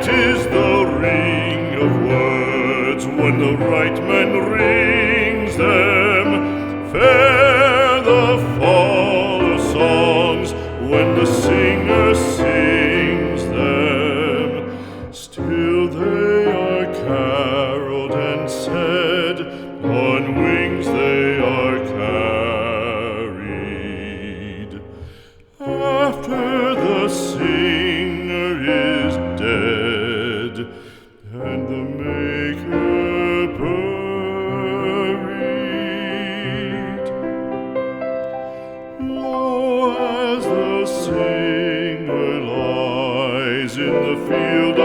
is the ring of words when the right man rings them. Fair the fall of songs when the singer sings them. Still they are caroled and said, on wings they are carried. After the singer is dead and the maker buried, lo, as the singer lies in the field